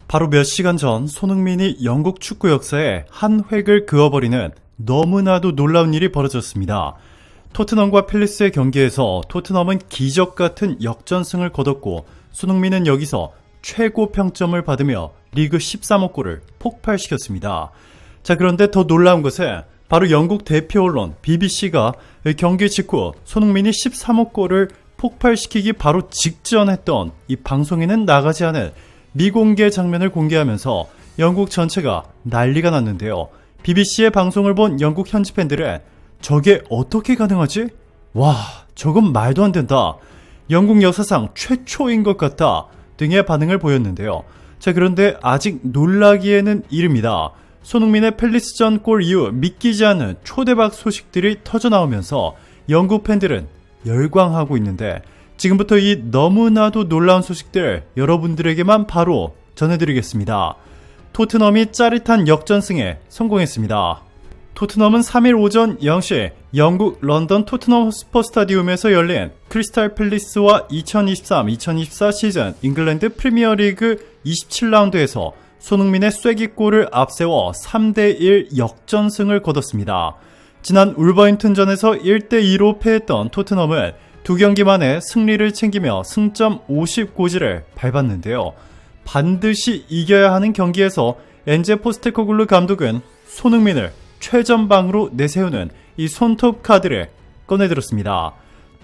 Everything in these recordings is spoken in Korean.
바로 몇 시간 전 손흥민이 영국 축구 역사에 한 획을 그어버리는 너무나도 놀라운 일이 벌어졌습니다. 토트넘과 팰리스의 경기에서 토트넘은 기적 같은 역전승을 거뒀고 손흥민은 여기서 최고 평점을 받으며 리그 13호 골을 폭발시켰습니다. 자, 그런데 더 놀라운 것은 바로 영국 대표 언론 BBC가 경기 직후 손흥민이 13호 골을 폭발시키기 바로 직전 했던 이 방송에는 나가지 않은 미공개 장면을 공개하면서 영국 전체가 난리가 났는데요. BBC의 방송을 본 영국 현지 팬들은 저게 어떻게 가능하지? 와, 저건 말도 안 된다. 영국 역사상 최초인 것 같다. 등의 반응을 보였는데요. 자, 그런데 아직 놀라기에는 이릅니다. 손흥민의 팰리스전 골 이후 믿기지 않는 초대박 소식들이 터져나오면서 영국 팬들은 열광하고 있는데 지금부터 이 너무나도 놀라운 소식들 여러분들에게만 바로 전해드리겠습니다. 토트넘이 짜릿한 역전승에 성공했습니다. 토트넘은 3일 오전 0시 영국 런던 토트넘 호스퍼 스타디움에서 열린 크리스탈 팰리스와 2023-2024 시즌 잉글랜드 프리미어리그 27라운드에서 손흥민의 쐐기골을 앞세워 3대1 역전승을 거뒀습니다. 지난 울버햄튼전에서 1대2로 패했던 토트넘은 두 경기 만에 승리를 챙기며 승점 50고지를 밟았는데요. 반드시 이겨야 하는 경기에서 엔제 포스테코글루 감독은 손흥민을 최전방으로 내세우는 이 손톱 카드를 꺼내들었습니다.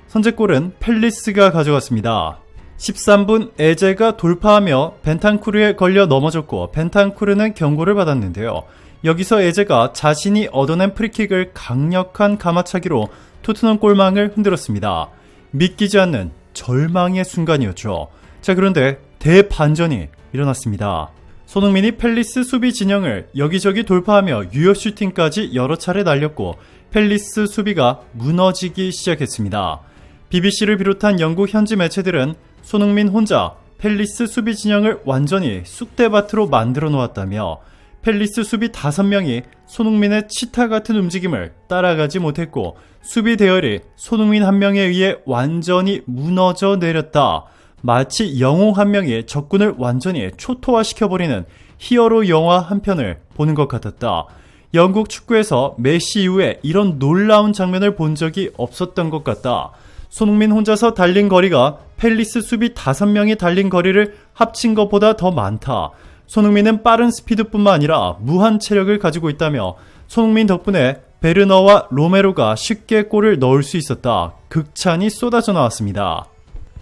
선제골은 팰리스가 가져갔습니다. 13분 에제가 돌파하며 벤탄쿠르에 걸려 넘어졌고 벤탄쿠르는 경고를 받았는데요. 여기서 에제가 자신이 얻어낸 프리킥을 강력한 가마차기로 토트넘 골망을 흔들었습니다. 믿기지 않는 절망의 순간이었죠. 자, 그런데 대반전이 일어났습니다. 손흥민이 팰리스 수비 진영을 여기저기 돌파하며 유효 슈팅까지 여러 차례 날렸고 팰리스 수비가 무너지기 시작했습니다. BBC를 비롯한 영국 현지 매체들은 손흥민 혼자 팰리스 수비 진영을 완전히 쑥대밭으로 만들어 놓았다며 팰리스 수비 5명이 손흥민의 치타 같은 움직임을 따라가지 못했고 수비 대열이 손흥민 한 명에 의해 완전히 무너져 내렸다. 마치 영웅 한 명이 적군을 완전히 초토화시켜버리는 히어로 영화 한 편을 보는 것 같았다. 영국 축구에서 메시 이후에 이런 놀라운 장면을 본 적이 없었던 것 같다. 손흥민 혼자서 달린 거리가 팰리스 수비 5명이 달린 거리를 합친 것보다 더 많다. 손흥민은 빠른 스피드뿐만 아니라 무한 체력을 가지고 있다며 손흥민 덕분에 베르너와 로메로가 쉽게 골을 넣을 수 있었다. 극찬이 쏟아져 나왔습니다.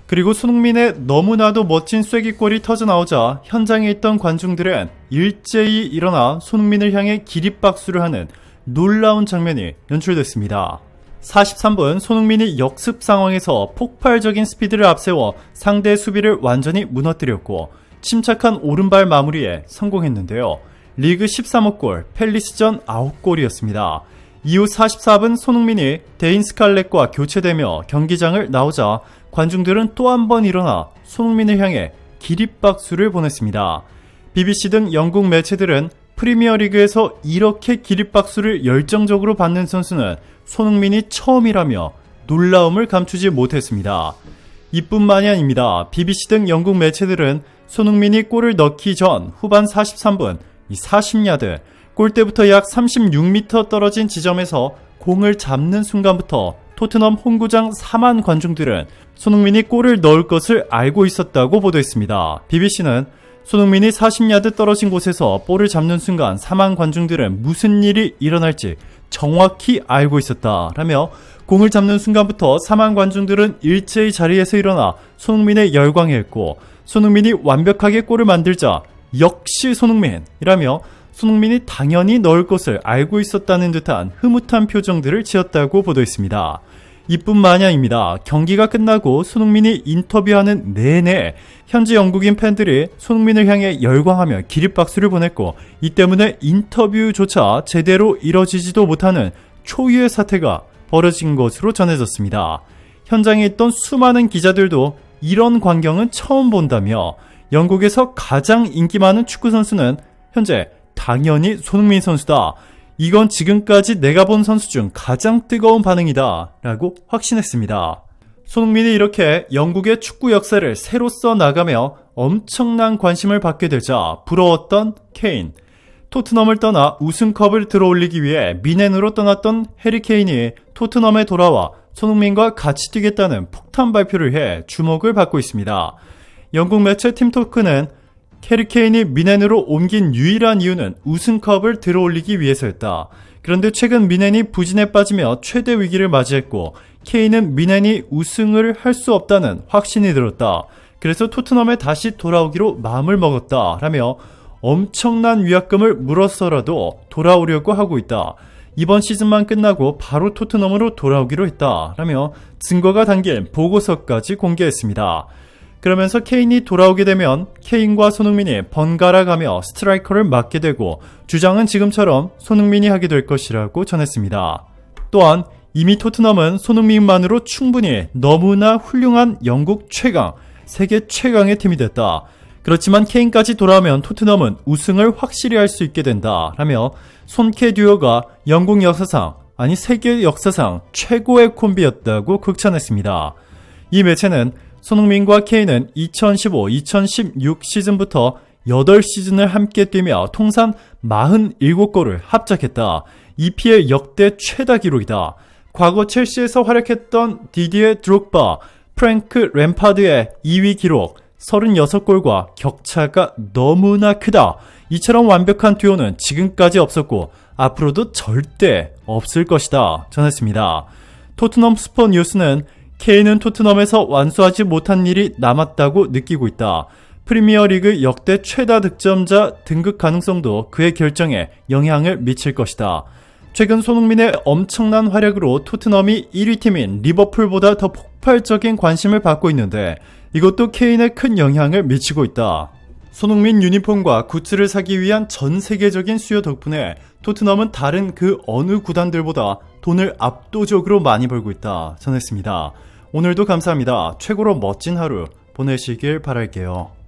그리고 손흥민의 너무나도 멋진 쐐기골이 터져나오자 현장에 있던 관중들은 일제히 일어나 손흥민을 향해 기립박수를 하는 놀라운 장면이 연출됐습니다. 43분 손흥민이 역습 상황에서 폭발적인 스피드를 앞세워 상대 수비를 완전히 무너뜨렸고 침착한 오른발 마무리에 성공했는데요. 리그 13호 골, 팰리스전 9골이었습니다. 이후 44분 손흥민이 데인 스칼렛과 교체되며 경기장을 나오자 관중들은 또 한 번 일어나 손흥민을 향해 기립박수를 보냈습니다. BBC 등 영국 매체들은 프리미어리그에서 이렇게 기립박수를 열정적으로 받는 선수는 손흥민이 처음이라며 놀라움을 감추지 못했습니다. 이뿐만이 아닙니다. BBC 등 영국 매체들은 손흥민이 골을 넣기 전 후반 43분 40야드 골대부터 약 36m 떨어진 지점에서 공을 잡는 순간부터 토트넘 홈구장 4만 관중들은 손흥민이 골을 넣을 것을 알고 있었다고 보도했습니다. BBC는 손흥민이 40야드 떨어진 곳에서 볼을 잡는 순간 4만 관중들은 무슨 일이 일어날지 정확히 알고 있었다라며 공을 잡는 순간부터 4만 관중들은 일제히 자리에서 일어나 손흥민에 열광했고 손흥민이 완벽하게 골을 만들자 역시 손흥민이라며 손흥민이 당연히 넣을 것을 알고 있었다는 듯한 흐뭇한 표정들을 지었다고 보도했습니다. 이뿐만이 아닙니다. 경기가 끝나고 손흥민이 인터뷰하는 내내 현지 영국인 팬들이 손흥민을 향해 열광하며 기립박수를 보냈고 이 때문에 인터뷰조차 제대로 이뤄지지도 못하는 초유의 사태가 벌어진 것으로 전해졌습니다. 현장에 있던 수많은 기자들도 이런 광경은 처음 본다며 영국에서 가장 인기 많은 축구 선수는 현재 당연히 손흥민 선수다. 이건 지금까지 내가 본 선수 중 가장 뜨거운 반응이다 라고 확신했습니다. 손흥민이 이렇게 영국의 축구 역사를 새로 써나가며 엄청난 관심을 받게 되자 부러웠던 케인. 토트넘을 떠나 우승컵을 들어올리기 위해 미넨으로 떠났던 해리 케인이 토트넘에 돌아와 손흥민과 같이 뛰겠다는 폭탄 발표를 해 주목을 받고 있습니다. 영국 매체 팀토크는 해리 케인이 미넨으로 옮긴 유일한 이유는 우승컵을 들어올리기 위해서였다. 그런데 최근 미넨이 부진에 빠지며 최대 위기를 맞이했고 케인은 미넨이 우승을 할 수 없다는 확신이 들었다. 그래서 토트넘에 다시 돌아오기로 마음을 먹었다 라며 엄청난 위약금을 물어서라도 돌아오려고 하고 있다. 이번 시즌만 끝나고 바로 토트넘으로 돌아오기로 했다 라며 증거가 담긴 보고서까지 공개했습니다. 그러면서 케인이 돌아오게 되면 케인과 손흥민이 번갈아 가며 스트라이커를 맡게 되고 주장은 지금처럼 손흥민이 하게 될 것이라고 전했습니다. 또한 이미 토트넘은 손흥민만으로 충분히 너무나 훌륭한 영국 최강, 세계 최강의 팀이 됐다. 그렇지만 케인까지 돌아오면 토트넘은 우승을 확실히 할 수 있게 된다 라며 손케 듀오가 영국 역사상, 아니 세계 역사상 최고의 콤비였다고 극찬했습니다. 이 매체는 손흥민과 케인은 2015-2016 시즌부터 8시즌을 함께 뛰며 통산 47골을 합작했다. EPL 역대 최다 기록이다. 과거 첼시에서 활약했던 디디에 드록바, 프랭크 램파드의 2위 기록 36골과 격차가 너무나 크다. 이처럼 완벽한 듀오는 지금까지 없었고 앞으로도 절대 없을 것이다 전했습니다. 토트넘 스포 뉴스는 케인은 토트넘에서 완수하지 못한 일이 남았다고 느끼고 있다. 프리미어리그 역대 최다 득점자 등극 가능성도 그의 결정에 영향을 미칠 것이다. 최근 손흥민의 엄청난 활약으로 토트넘이 1위 팀인 리버풀보다 더 폭발적인 관심을 받고 있는데 이것도 케인에 큰 영향을 미치고 있다. 손흥민 유니폼과 굿즈를 사기 위한 전 세계적인 수요 덕분에 토트넘은 다른 그 어느 구단들보다 돈을 압도적으로 많이 벌고 있다 전했습니다. 오늘도 감사합니다. 최고로 멋진 하루 보내시길 바랄게요.